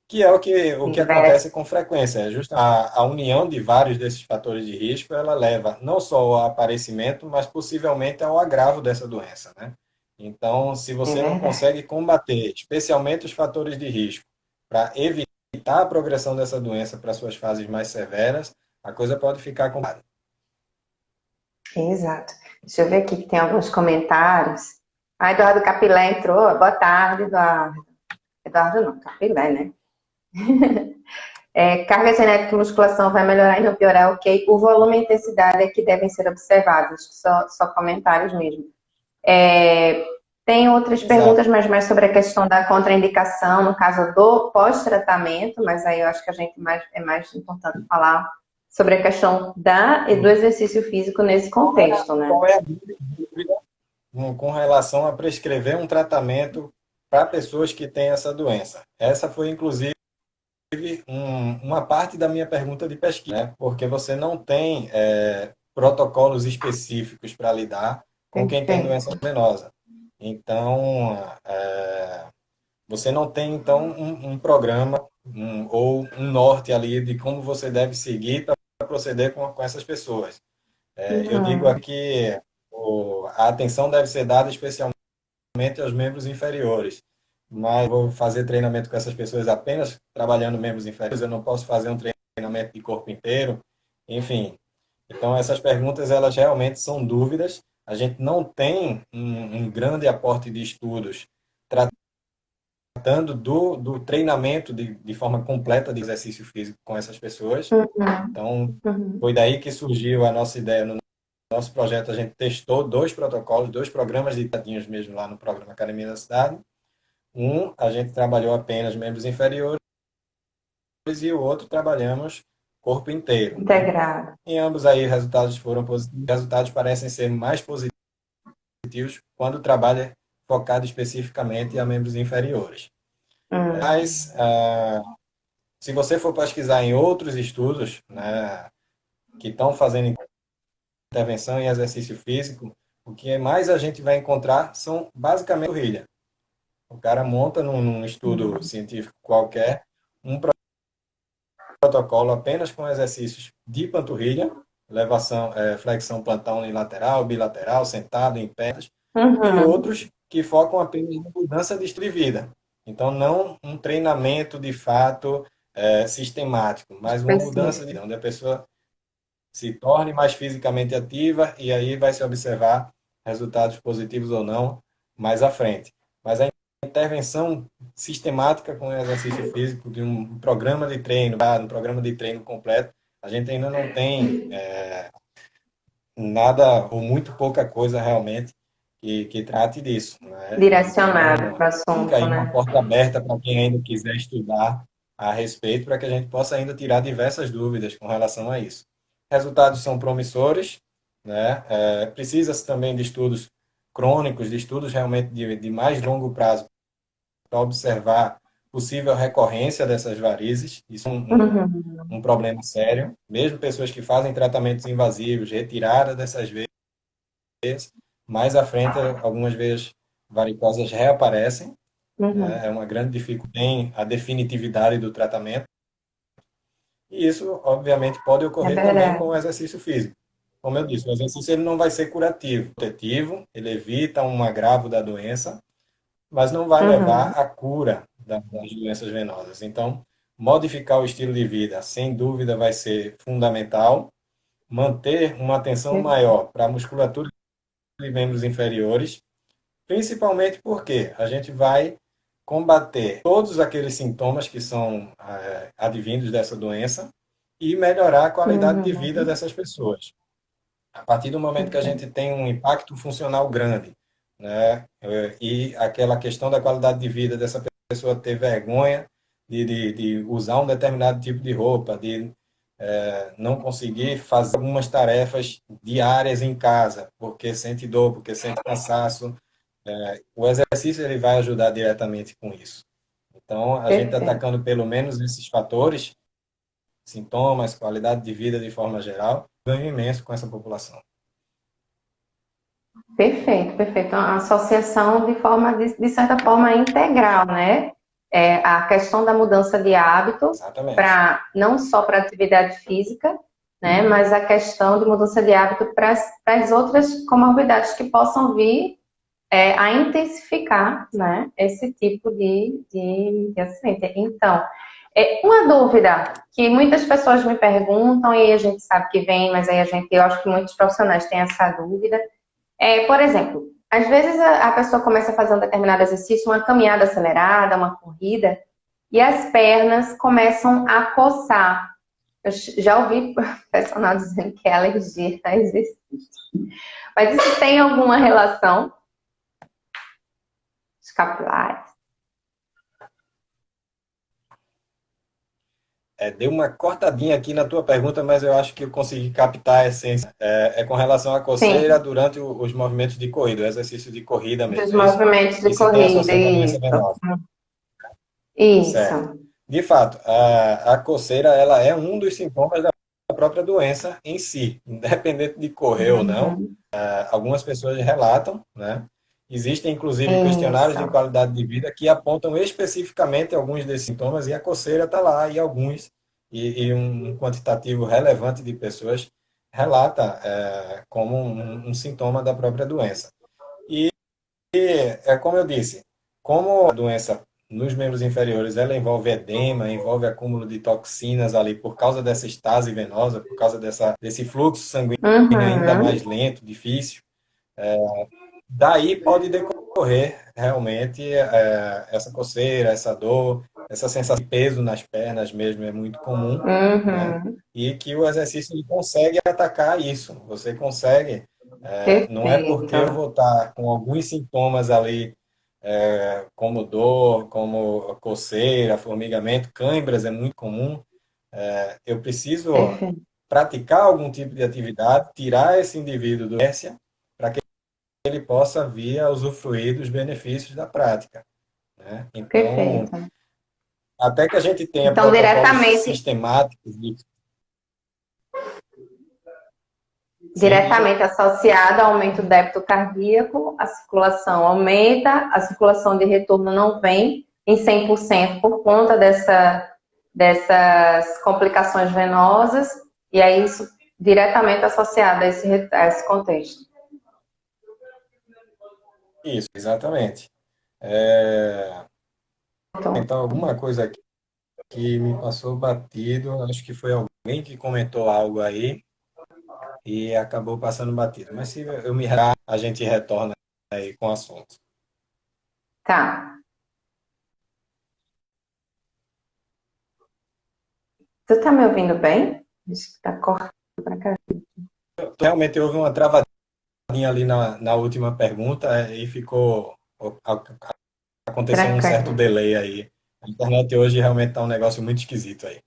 Que é o que acontece com frequência. É justo a união de vários desses fatores de risco, ela leva não só ao aparecimento, mas possivelmente ao agravo dessa doença, né? Então, se É você não verdade. consegue combater, especialmente os fatores de risco, para evitar a progressão dessa doença para suas fases mais severas, a coisa pode ficar complicada. Exato. Deixa eu ver aqui que tem alguns comentários. Ah, Eduardo Capilé entrou. Boa tarde, Eduardo. Eduardo não, Capilé, né? Carga genética e musculação vai melhorar e não piorar, ok? O volume e intensidade é que devem ser observados. Só comentários mesmo. É, tem outras Exato. perguntas, mas mais sobre a questão da contraindicação, no caso do pós-tratamento, mas aí eu acho que é mais importante falar sobre a questão do exercício físico nesse contexto, né? Qual é a dúvida com relação a prescrever um tratamento para pessoas que têm essa doença? Essa foi, inclusive, uma parte da minha pergunta de pesquisa, né? Porque você não tem protocolos específicos para lidar com quem tem Perfeito. doença venosa. Então, você não tem, então, um programa ou um norte ali de como você deve seguir para proceder com essas pessoas. Eu digo Uhum. aqui, a atenção deve ser dada especialmente aos membros inferiores. Mas vou fazer treinamento com essas pessoas apenas trabalhando membros inferiores, eu não posso fazer um treinamento de corpo inteiro, enfim. Então, essas perguntas, elas realmente são dúvidas. A gente não tem um grande aporte de estudos tratando do treinamento de forma completa de exercício físico com essas pessoas. Uhum. Então, Uhum. foi daí que surgiu a nossa ideia. No nosso projeto, a gente testou 2 protocolos, 2 programas de tadinhos mesmo lá no programa Academia da Cidade. A gente trabalhou apenas membros inferiores e o outro trabalhamos corpo inteiro, né? Integrado. Em ambos aí resultados foram positivos. Os resultados parecem ser mais positivos quando o trabalho é focado especificamente a membros inferiores. Hum. Mas, se você for pesquisar em outros estudos, né, que estão fazendo intervenção em exercício físico, o que mais a gente vai encontrar são basicamente panturrilha. O cara monta num estudo Hum. científico qualquer um protocolo apenas com exercícios de panturrilha, elevação, flexão plantar unilateral, bilateral, sentado, em pé, e Uhum. outros que focam apenas na mudança de estilo de vida. Então, não um treinamento de fato sistemático, mas uma mudança de Específico. vida, onde a pessoa se torne mais fisicamente ativa e aí vai se observar resultados positivos ou não mais à frente. Mas a intervenção sistemática com o exercício físico, de um programa de treino, um programa de treino completo, a gente ainda não tem nada ou muito pouca coisa realmente que trate disso, né? Direcionado Então, para o fica assunto, aí uma né? porta aberta para quem ainda quiser estudar a respeito, para que a gente possa ainda tirar diversas dúvidas com relação a isso. Resultados são promissores, né? Precisa-se também de estudos crônicos, de estudos realmente de mais longo prazo para observar possível recorrência dessas varizes. Isso é Uhum. um problema sério. Mesmo pessoas que fazem tratamentos invasivos, retirada dessas veias, mais à frente, algumas veias varicosas reaparecem, né? Uhum. É uma grande dificuldade, tem a definitividade do tratamento. E isso, obviamente, pode É ocorrer também com verdade. o exercício físico. Como eu disse, o exercício ele não vai ser curativo, protetivo, ele evita um agravo da doença, mas não vai levar Uhum. à cura das doenças venosas. Então, modificar o estilo de vida, sem dúvida, vai ser fundamental. Manter uma atenção maior para a musculatura de membros inferiores, principalmente porque a gente vai combater todos aqueles sintomas que são advindos dessa doença e melhorar a qualidade de vida Uhum. dessas pessoas. A partir do momento que a Perfeito. gente tem um impacto funcional grande, né, e aquela questão da qualidade de vida dessa pessoa ter vergonha de usar um determinado tipo de roupa, de não conseguir fazer algumas tarefas diárias em casa, porque sente dor, porque sente cansaço, o exercício ele vai ajudar diretamente com isso. Então, a gente Perfeito. atacando pelo menos esses fatores, sintomas, qualidade de vida de forma geral, ganho imenso com essa população. Perfeito, perfeito. Uma associação de forma, de certa forma, integral, né? A questão da mudança de hábito, Exatamente. para não só para a atividade física, né? Mas a questão de mudança de hábito para as outras comorbidades que possam vir a intensificar, né? Esse tipo de acidente. Então, uma dúvida que muitas pessoas me perguntam e a gente sabe que vem, mas aí eu acho que muitos profissionais têm essa dúvida. Por exemplo, às vezes a pessoa começa a fazer um determinado exercício, uma caminhada acelerada, uma corrida, e as pernas começam a coçar. Eu já ouvi personal dizendo que é alergia a exercício. Mas isso tem alguma relação? Escapulares. Deu uma cortadinha aqui na tua pergunta, mas eu acho que eu consegui captar a essência. É com relação à coceira Sim, durante os movimentos de corrida, o exercício de corrida dos mesmo, é isso? movimentos de E se tem corrida, associação à doença isso. venosa. Certo. Isso. De fato, a coceira ela é um dos sintomas da própria doença em si, independente de correr ou não. Uhum. Algumas pessoas relatam, né? Existem inclusive questionários de Isso. qualidade de vida que apontam especificamente alguns desses sintomas e a coceira está lá e alguns e um quantitativo relevante de pessoas relata como um sintoma da própria doença. É como eu disse, como a doença nos membros inferiores ela envolve edema, envolve acúmulo de toxinas ali por causa dessa estase venosa, por causa desse fluxo sanguíneo ainda Uhum. mais lento, difícil. Daí pode decorrer realmente essa coceira, essa dor, essa sensação de peso nas pernas mesmo é muito comum, né? Uhum. E que o exercício ele consegue atacar isso. Você consegue, não é porque Perfeito. eu vou estar com alguns sintomas ali, como dor, como coceira, formigamento, câimbras é muito comum. Eu preciso Perfeito. praticar algum tipo de atividade, tirar esse indivíduo do inércia ele possa vir a usufruir dos benefícios da prática, né? Então, Perfeito. até que a gente tenha Então, protocolos diretamente, sistemáticos de sim, diga. diretamente associado ao aumento do débito cardíaco, a circulação aumenta, a circulação de retorno não vem em 100% por conta dessas complicações venosas, e aí isso diretamente associado a esse contexto. Isso, exatamente. É, Então, então, alguma coisa aqui que me passou batido, acho que foi alguém que comentou algo aí e acabou passando batido. Mas se eu me a gente retorna aí com o assunto. tá. Tu tá me ouvindo bem? Acho que tá cortando pra cá. Realmente houve uma travadinha ali na última pergunta e aconteceu um certo Tranquilo. delay aí. A internet hoje realmente tá um negócio muito esquisito aí.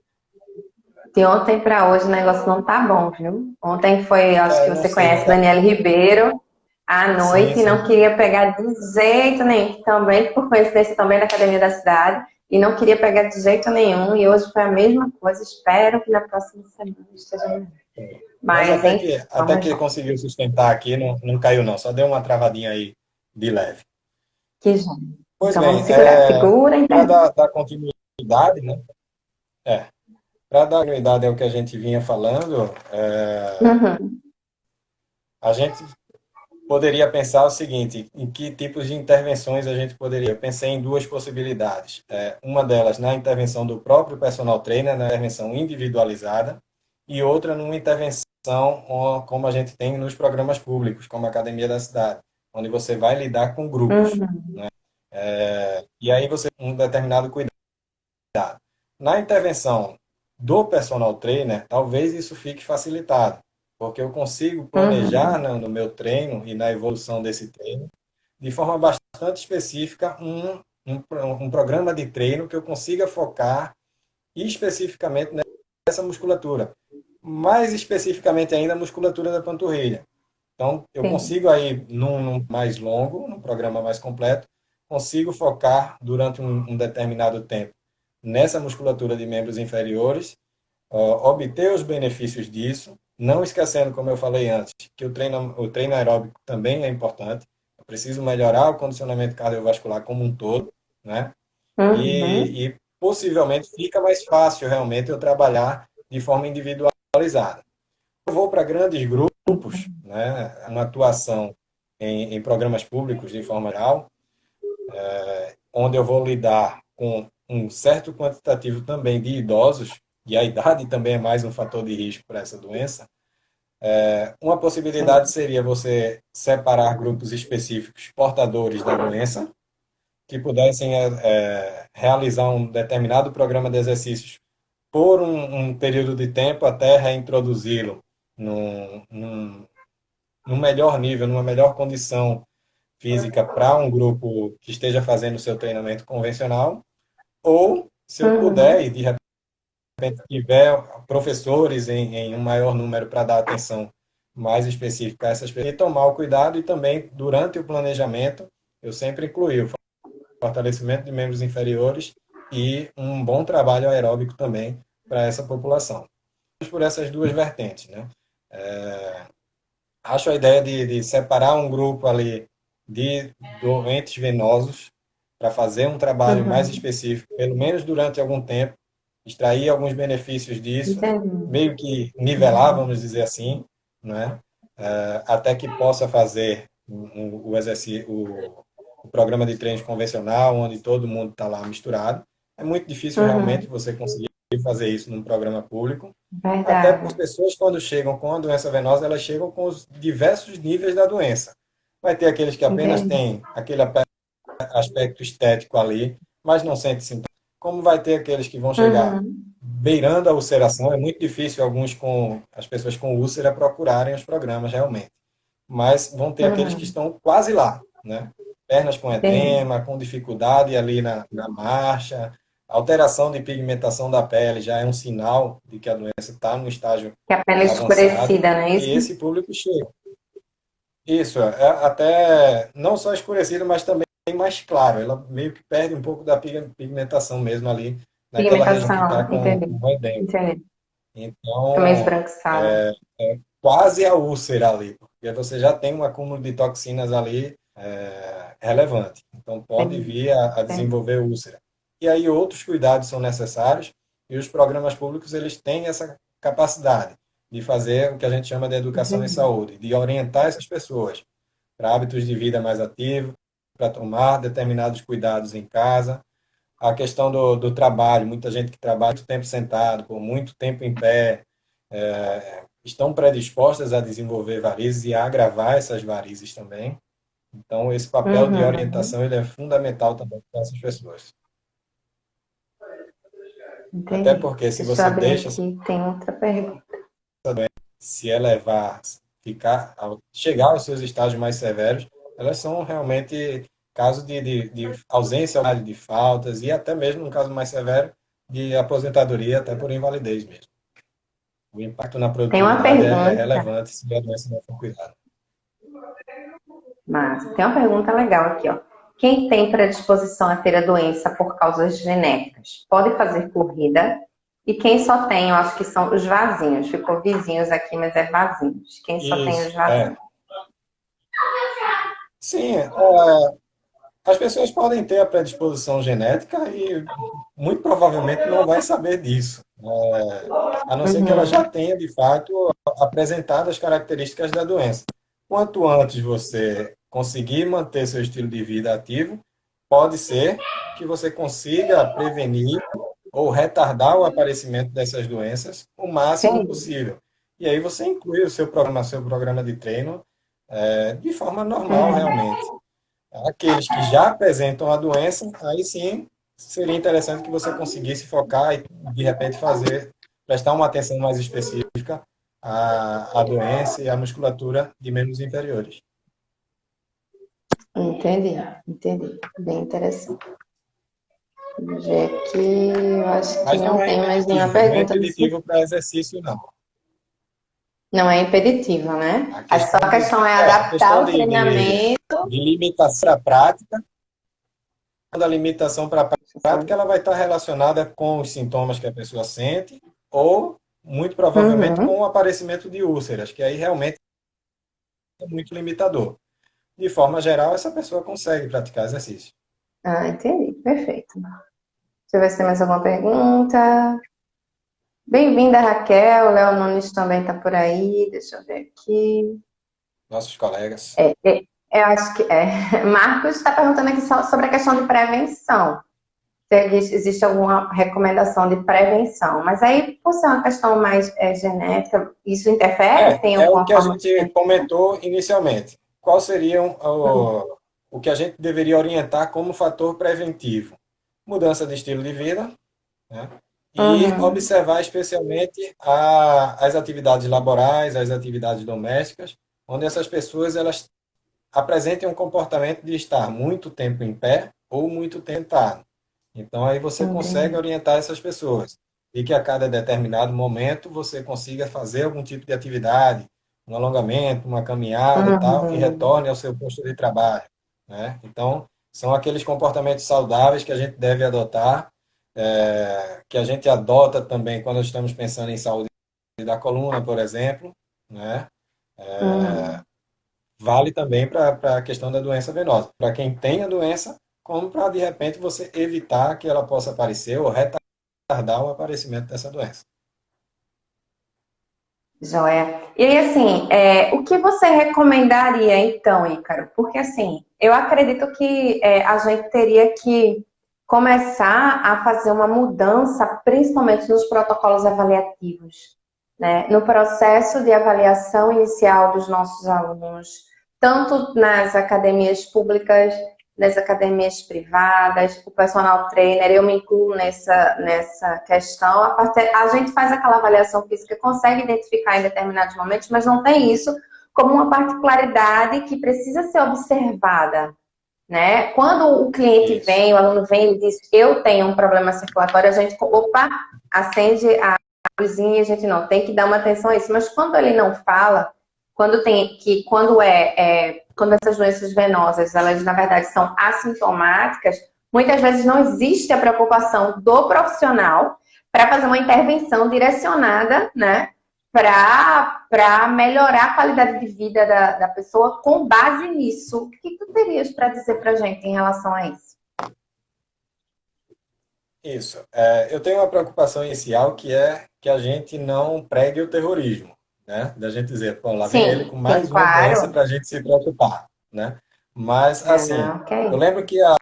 De ontem pra hoje o negócio não tá bom, viu? Ontem foi, acho que Não você sei, conhece Daniela Ribeiro, à sim, noite, e não sim. queria pegar de jeito nenhum, também, por coincidência, também da Academia da Cidade, e não queria pegar de jeito nenhum, e hoje foi a mesma coisa. Espero que na próxima semana esteja melhor. Mas Mas, enfim, até vamos que lá. conseguiu sustentar aqui, não caiu não, só deu uma travadinha aí de leve. Que já. Pois Então vamos bem, segurar. Segura a para internet. dar continuidade, né? Para dar continuidade ao que a gente vinha falando, Uhum, a gente poderia pensar o seguinte, em que tipos de intervenções a gente poderia? Eu pensei em duas possibilidades. Uma delas na intervenção do próprio personal trainer, na intervenção individualizada, e outra numa intervenção como a gente tem nos programas públicos, como a Academia da Cidade, onde você vai lidar com grupos. uhum, E aí você tem um determinado cuidado. Na intervenção do personal trainer, talvez isso fique facilitado, porque eu consigo planejar uhum, no meu treino e na evolução desse treino, de forma bastante específica, um programa de treino que eu consiga focar especificamente nessa musculatura. Mais especificamente ainda a musculatura da panturrilha. Então, eu sim. consigo aí, num mais longo, num programa mais completo, consigo focar durante um determinado tempo nessa musculatura de membros inferiores, obter os benefícios disso, não esquecendo, como eu falei antes, que o treino aeróbico também é importante. Eu preciso melhorar o condicionamento cardiovascular como um todo, né? Uhum, E possivelmente fica mais fácil realmente eu trabalhar de forma individualizada. Eu vou para grandes grupos, né? Uma atuação em programas públicos de forma geral, onde eu vou lidar com um certo quantitativo também de idosos, e a idade também é mais um fator de risco para essa doença. Uma possibilidade sim. seria você separar grupos específicos portadores da doença, que pudessem realizar um determinado programa de exercícios por um período de tempo até reintroduzi-lo num melhor nível, numa melhor condição física para um grupo que esteja fazendo o seu treinamento convencional, ou se eu puder Uhum, e de repente tiver professores em um maior número para dar atenção mais específica a essas pessoas, e tomar o cuidado e também durante o planejamento eu sempre incluí o fortalecimento de membros inferiores e um bom trabalho aeróbico também para essa população. Por essas duas vertentes, né? Acho a ideia de separar um grupo ali de doentes venosos para fazer um trabalho mais uhum. específico, pelo menos durante algum tempo, extrair alguns benefícios disso, Entendi. meio que nivelar, vamos dizer assim, né? Até que possa fazer o exercício, o programa de treino convencional, onde todo mundo está lá misturado. É muito difícil realmente Uhum. você conseguir fazer isso num programa público, até porque as Verdade. pessoas, quando chegam com a doença venosa, elas chegam com os diversos níveis da doença. Vai ter aqueles que apenas Entendi. têm aquele aspecto estético ali, mas não sentem sintomas. Como vai ter aqueles que vão chegar Uhum. beirando a ulceração, é muito difícil as pessoas com úlcera procurarem os programas realmente. Mas vão ter aqueles que Uhum. estão quase lá, né? Pernas com Entendi. edema, com dificuldade ali na marcha, alteração de pigmentação da pele já é um sinal de que a doença está no estágio Que a pele é avançado, escurecida, não é e isso? esse público chega. Isso, até não só escurecido, mas também mais claro. Ela meio que perde um pouco da pigmentação mesmo ali, naquela região que está Pigmentação, entendi. com edema. Entendi. Fica meio Então, esbranquiçada. quase a úlcera ali, porque você já tem um acúmulo de toxinas ali relevante. Então, pode Entendi. vir a Entendi. desenvolver úlcera. E aí, outros cuidados são necessários, e os programas públicos eles têm essa capacidade de fazer o que a gente chama de educação em Entendi. saúde, de orientar essas pessoas para hábitos de vida mais ativos, para tomar determinados cuidados em casa. A questão do trabalho, muita gente que trabalha muito tempo sentado, por muito tempo em pé, estão predispostas a desenvolver varizes e a agravar essas varizes também. Então, esse papel de Uhum. orientação ele é fundamental também para essas pessoas. Até Entendi. porque se Deixa eu você abrir deixa aqui, tem outra pergunta. se elevar, chegar aos seus estágios mais severos, elas são realmente casos de ausência de faltas e até mesmo, no caso mais severo, de aposentadoria, até por invalidez mesmo. O impacto na Tem uma produtividade é pergunta, relevante se a doença não for cuidada. mas tem uma pergunta legal aqui, ó. Quem tem predisposição a ter a doença por causas genéticas pode fazer corrida? E quem só tem, eu acho que são os vasinhos. Ficou vizinhos aqui, mas é vasinhos. Quem só tem os Isso, vasinhos? sim, as pessoas podem ter a predisposição genética e muito provavelmente não vai saber disso. A não ser que ela já Uhum. tenha, de fato, apresentado as características da doença. Quanto antes você conseguir manter seu estilo de vida ativo, pode ser que você consiga prevenir ou retardar o aparecimento dessas doenças o máximo Entendi. possível. E aí você inclui o seu programa de treino, de forma normal, Uhum. realmente. Aqueles que já apresentam a doença, aí sim seria interessante que você conseguisse focar e, de repente, prestar uma atenção mais específica à doença e à musculatura de membros inferiores. Entendi, entendi. Bem interessante. Vamos ver aqui, eu acho que Mas não não é tem mais nenhuma impeditivo, não é pergunta desse. impeditivo para exercício, não. Não é impeditivo, né? A Só questão a questão é a questão adaptar o treinamento. de limitação à prática, da limitação para a prática, ela vai estar relacionada com os sintomas que a pessoa sente ou, muito provavelmente, com Uhum. o aparecimento de úlceras, que aí realmente é muito limitador. De forma geral, essa pessoa consegue praticar exercício. Ah, entendi. Perfeito. Deixa eu ver se tem mais alguma pergunta. Bem-vinda, Raquel. O Léo Nunes também está por aí. Deixa eu ver aqui. Nossos colegas. Eu acho que é. Marcos está perguntando aqui sobre a questão de prevenção. Se existe alguma recomendação de prevenção. Mas aí, por ser uma questão mais genética, isso interfere? Tem É o alguma que a forma gente que... comentou inicialmente. Qual seria o que a gente deveria orientar como fator preventivo? Mudança de estilo de vida, né? E Uhum. observar especialmente as atividades laborais, as atividades domésticas, onde essas pessoas elas apresentem um comportamento de estar muito tempo em pé ou muito tempo sentado. Então aí você consegue Entendi. orientar essas pessoas e que a cada determinado momento você consiga fazer algum tipo de atividade, um alongamento, uma caminhada, tal, e Uhum. retorne ao seu posto de trabalho, né? Então são aqueles comportamentos saudáveis que a gente deve adotar, que a gente adota também quando estamos pensando em saúde da coluna, por exemplo, né? Uhum. Vale também para a questão da doença venosa. Para quem tem a doença, como para, de repente, você evitar que ela possa aparecer ou retardar o aparecimento dessa doença. Joia. E aí, assim, o que você recomendaria, então, Ícaro? Porque, assim, eu acredito que a gente teria que começar a fazer uma mudança, principalmente nos protocolos avaliativos, né? No processo de avaliação inicial dos nossos alunos, tanto nas academias públicas, nas academias privadas, o personal trainer, eu me incluo nessa questão. A gente faz aquela avaliação física, consegue identificar em determinados momentos, mas não tem isso como uma particularidade que precisa ser observada, né? Quando o cliente Isso. vem, o aluno vem e diz, eu tenho um problema circulatório, a gente, opa, acende a luzinha e a gente não tem que dar uma atenção a isso. Mas quando ele não fala, quando essas doenças venosas, elas na verdade são assintomáticas, muitas vezes não existe a preocupação do profissional para fazer uma intervenção direcionada, né, para melhorar a qualidade de vida da pessoa com base nisso. O que tu terias para dizer para a gente em relação a isso? Isso. Eu tenho uma preocupação inicial que é que a gente não pregue o terrorismo, né? Da gente dizer, pô, lá vem ele com Sim, sim, mais uma doença claro. para a gente se preocupar, né? Mas, assim, Não, que eu é lembro que há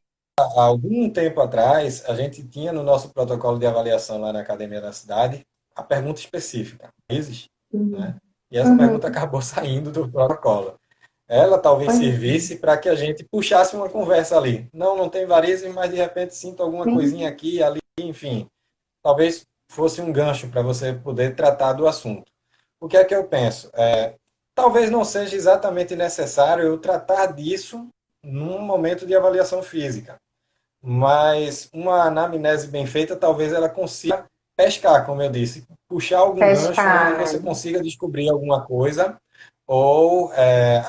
algum tempo atrás, a gente tinha no nosso protocolo de avaliação lá na Academia da Cidade a pergunta específica, varizes, isso. né? E essa Uhum. pergunta acabou saindo do protocolo. Ela talvez Pois servisse para que a gente puxasse uma conversa ali. Não, não tem varizes, mas de repente sinto alguma sim. coisinha aqui, ali, enfim. talvez fosse um gancho para você poder tratar do assunto. O que é que eu penso? Talvez não seja exatamente necessário eu tratar disso num momento de avaliação física, mas uma anamnese bem feita, talvez ela consiga pescar, como eu disse, puxar algum gancho onde Pescar, você né? consiga descobrir alguma coisa ou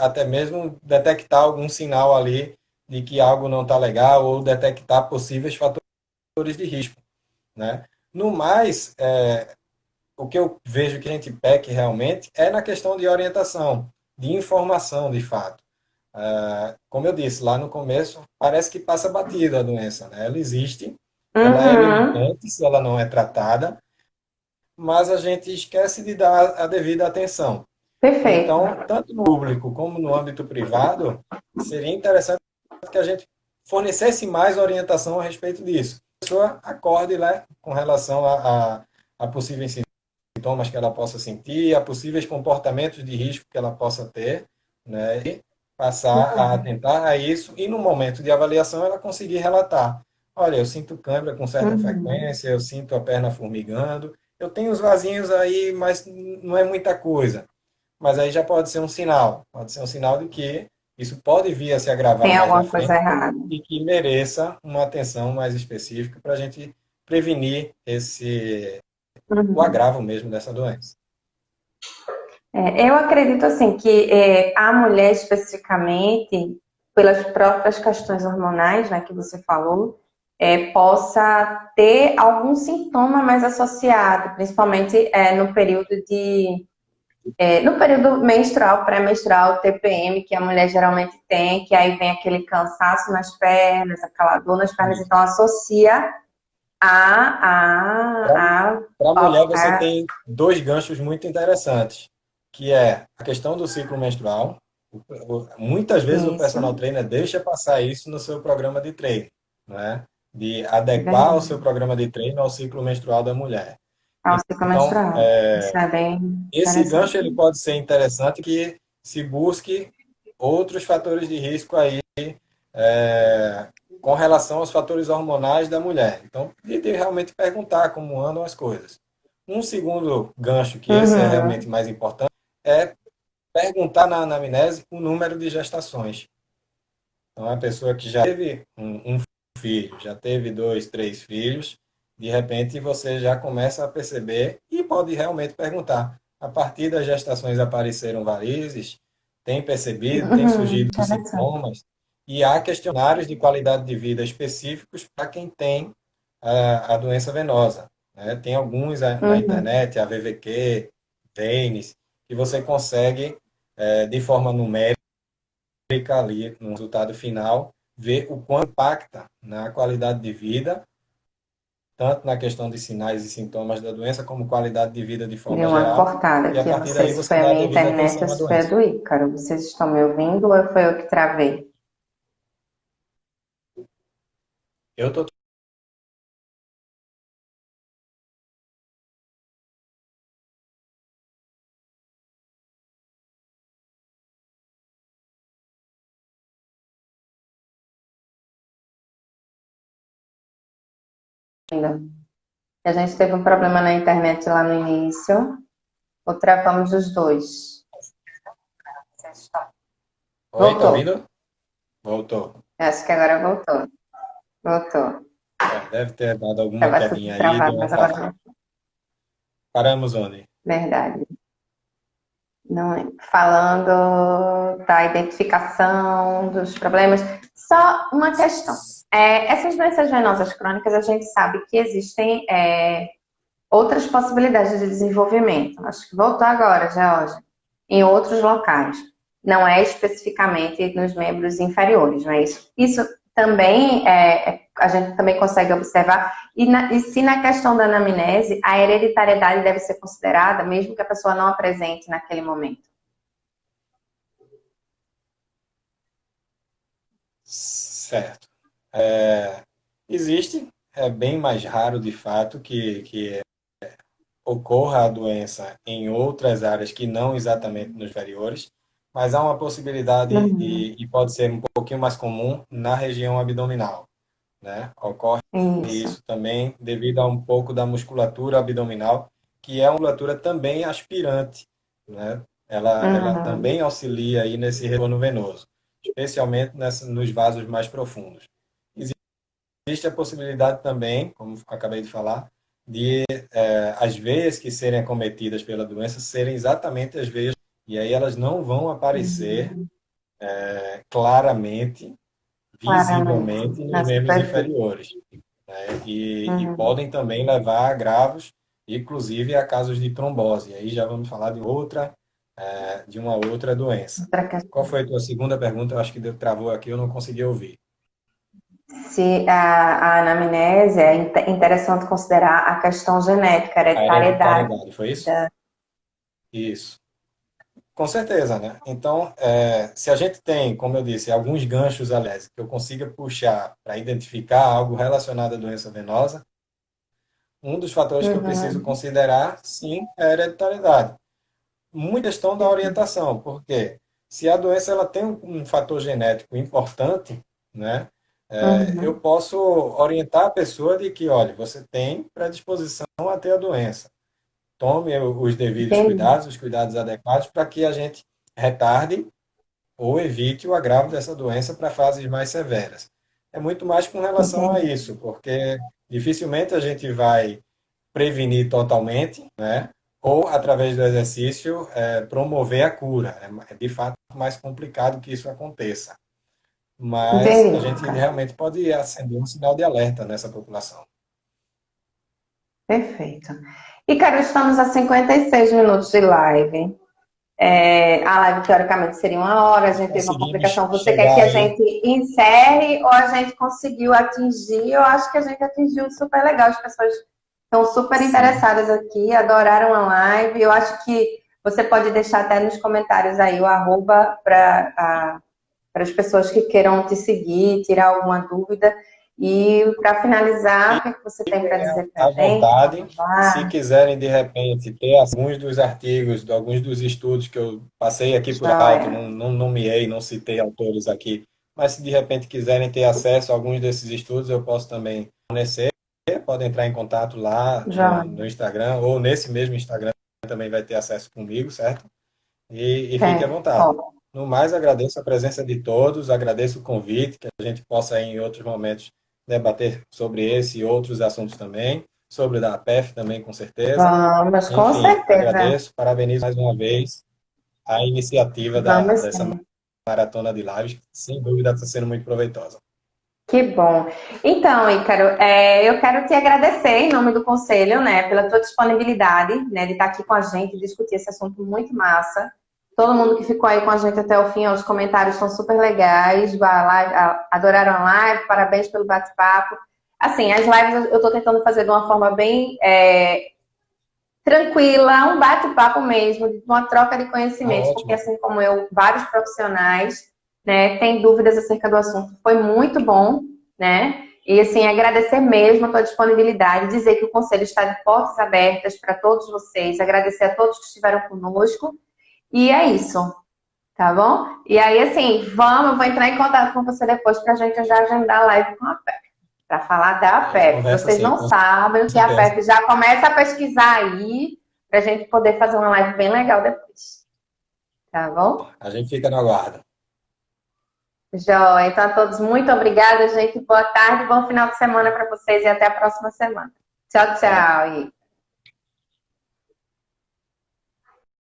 até mesmo detectar algum sinal ali de que algo não está legal ou detectar possíveis fatores de risco, né? No mais, o que eu vejo que a gente peca realmente é na questão de orientação, de informação, de fato. Como eu disse lá no começo, parece que passa batida a doença, né? Ela existe, ela é Uhum, limitante se ela não é tratada, mas a gente esquece de dar a devida atenção. perfeito. Então, tanto no público como no âmbito privado, seria interessante que a gente fornecesse mais orientação a respeito disso. A pessoa acorde, né, com relação a possíveis sintomas que ela possa sentir, a possíveis comportamentos de risco que ela possa ter, né, e passar a atentar a isso e no momento de avaliação ela conseguir relatar. Olha, eu sinto câimbra com certa Uhum. frequência, eu sinto a perna formigando, eu tenho os vasinhos aí, mas não é muita coisa. Mas aí já pode ser um sinal de que isso pode vir a se agravar Tem mais na alguma coisa frente errada. e que mereça uma atenção mais específica para a gente prevenir o Uhum. agravo mesmo dessa doença. Eu acredito assim que a mulher especificamente, pelas próprias questões hormonais, né, que você falou, possa ter algum sintoma mais associado, principalmente no período menstrual, pré-menstrual, TPM, que a mulher geralmente tem, que aí vem aquele cansaço nas pernas, aquela dor nas pernas, então associa Para a mulher, você a tem dois ganchos muito interessantes, que é a questão do ciclo menstrual. Muitas vezes o isso, personal trainer deixa passar isso no seu programa de treino, né? De é adequar o seu verdade. programa de treino ao ciclo menstrual da mulher. Ao ciclo Então, menstrual. Isso é bem esse interessante. gancho ele pode ser interessante que se busque outros fatores de risco aí com relação aos fatores hormonais da mulher. Então, de realmente perguntar como andam as coisas. Um segundo gancho, que esse é realmente Uhum. mais importante, é perguntar na anamnese o número de gestações. Então, a pessoa que já teve um filho, já teve dois, três filhos, de repente você já começa a perceber e pode realmente perguntar. A partir das gestações apareceram varizes, tem percebido, tem surgido Interessante. sintomas, e há questionários de qualidade de vida específicos para quem tem a doença venosa, né? Tem alguns na Uhum. internet, a VVQ, VENES, que você consegue, de forma numérica, ali no resultado final, ver o quanto impacta na qualidade de vida, tanto na questão de sinais e sintomas da doença, como qualidade de vida de Dei forma uma geral, cortada e a aqui. Eu não partir sei daí se você foi a dá a minha devida internet ou atenção à se foi a doença. do Ícaro. Vocês estão me ouvindo ou foi eu que travei? Eu estou Ainda. A gente teve um problema na internet lá no início. Ou travamos os dois. Vocês estão- Oi, tá Voltou. ouvindo? Voltou. Acho que agora voltou. Voltou. Deve ter dado alguma Estava tudo quedinha aí, deu travado, uma mas agora travada. voltou. Paramos onde? Verdade. Não é? Falando da identificação dos problemas, só uma questão. Essas doenças venosas crônicas, a gente sabe que existem outras possibilidades de desenvolvimento. Acho que voltou agora, Georgia, em outros locais. Não é especificamente nos membros inferiores, não é isso? Isso também a gente também consegue observar. E se na questão da anamnese, a hereditariedade deve ser considerada, mesmo que a pessoa não apresente naquele momento. Certo. Existe, é bem mais raro de fato que ocorra a doença em outras áreas que não exatamente nos inferiores, mas há uma possibilidade Uhum. e pode ser um pouquinho mais comum na região abdominal. né? Ocorre Isso. isso também devido a um pouco da musculatura abdominal, que é uma musculatura também aspirante, né? Ela Uhum. também auxilia aí nesse retorno venoso, especialmente nos vasos mais profundos. Existe a possibilidade também, como acabei de falar, de as veias que serem acometidas pela doença serem exatamente as veias, e aí elas não vão aparecer Uhum. claramente, Claramente. visivelmente nos Na membros superfície. inferiores, né? E Uhum. podem também levar a agravos, inclusive a casos de trombose. Aí já vamos falar de uma outra doença. Outra Qual questão. foi a tua segunda pergunta? Eu acho que travou aqui, eu não consegui ouvir. Se a anamnese é interessante considerar a questão genética, a A hereditariedade hereditariedade, foi isso? da. Isso. Com certeza, né? Então, se a gente tem, como eu disse, alguns ganchos, aliás, que eu consiga puxar para identificar algo relacionado à doença venosa, um dos fatores que eu preciso Uhum. considerar, sim, é a hereditariedade. Muita questão da orientação, porque se a doença ela tem um fator genético importante, né, eu Uhum. posso orientar a pessoa de que, olha, você tem predisposição a ter a doença. Tome os devidos Entendi. cuidados, os cuidados adequados, para que a gente retarde ou evite o agravo dessa doença para fases mais severas. É muito mais com relação a Entendi. isso, porque dificilmente a gente vai prevenir totalmente, né? Ou através do exercício promover a cura. É de fato mais complicado que isso aconteça. Mas a Entendi, gente cara. realmente pode acender um sinal de alerta nessa população. Perfeito. E, cara, estamos a 56 minutos de live. A live, teoricamente, seria 1 hora. A gente teve uma Conseguimos complicação. Você quer chegar que a aí. gente encerre ou a gente conseguiu atingir? Eu acho que a gente atingiu super legal. As pessoas estão super Sim. interessadas aqui, adoraram a live. Eu acho que você pode deixar até nos comentários aí o arroba para as pessoas que queiram te seguir, tirar alguma dúvida. E para finalizar, o que, é que você tem para Fiquem dizer para a à gente? vontade. Vamos Se lá. quiserem, de repente, ter alguns dos artigos, de alguns dos estudos que eu passei aqui por alto, Joia. não nomeei, não citei autores aqui, mas se de repente quiserem ter acesso a alguns desses estudos, eu posso também fornecer. Podem entrar em contato lá Joia. no Instagram, ou nesse mesmo Instagram também vai ter acesso comigo, certo? E fique à É, vontade. ó, No mais, agradeço a presença de todos, agradeço o convite, que a gente possa, em outros momentos, debater sobre esse e outros assuntos também, sobre o da APEF também, com certeza. vamos, com Enfim, certeza. agradeço, parabenizo mais uma vez a iniciativa Vamos dessa sim. maratona de lives, que sem dúvida está sendo muito proveitosa. Que bom. Então, Ícaro, eu quero te agradecer em nome do Conselho, né, pela tua disponibilidade, né, de estar aqui com a gente e discutir esse assunto muito massa. Todo mundo que ficou aí com a gente até o fim, ó, os comentários estão super legais, adoraram a live, parabéns pelo bate-papo. Assim, as lives eu estou tentando fazer de uma forma bem tranquila, um bate-papo mesmo, uma troca de conhecimentos, porque Ótimo. assim como eu, vários profissionais, né, têm dúvidas acerca do assunto. Foi muito bom, né? E assim, agradecer mesmo a tua disponibilidade, dizer que o conselho está de portas abertas para todos vocês, agradecer a todos que estiveram conosco. E é isso, tá bom? E aí, assim, eu vou entrar em contato com você depois para a gente já agendar a live com a PEP, para falar da A gente PEP. conversa Vocês assim, não com sabem o que é a certeza. PEP, já começa a pesquisar aí, para a gente poder fazer uma live bem legal depois, tá bom? A gente fica no aguardo. Joia, então a todos, muito obrigada, gente. Boa tarde, bom final de semana para vocês e até a próxima semana. Tchau, Até mais. tchau.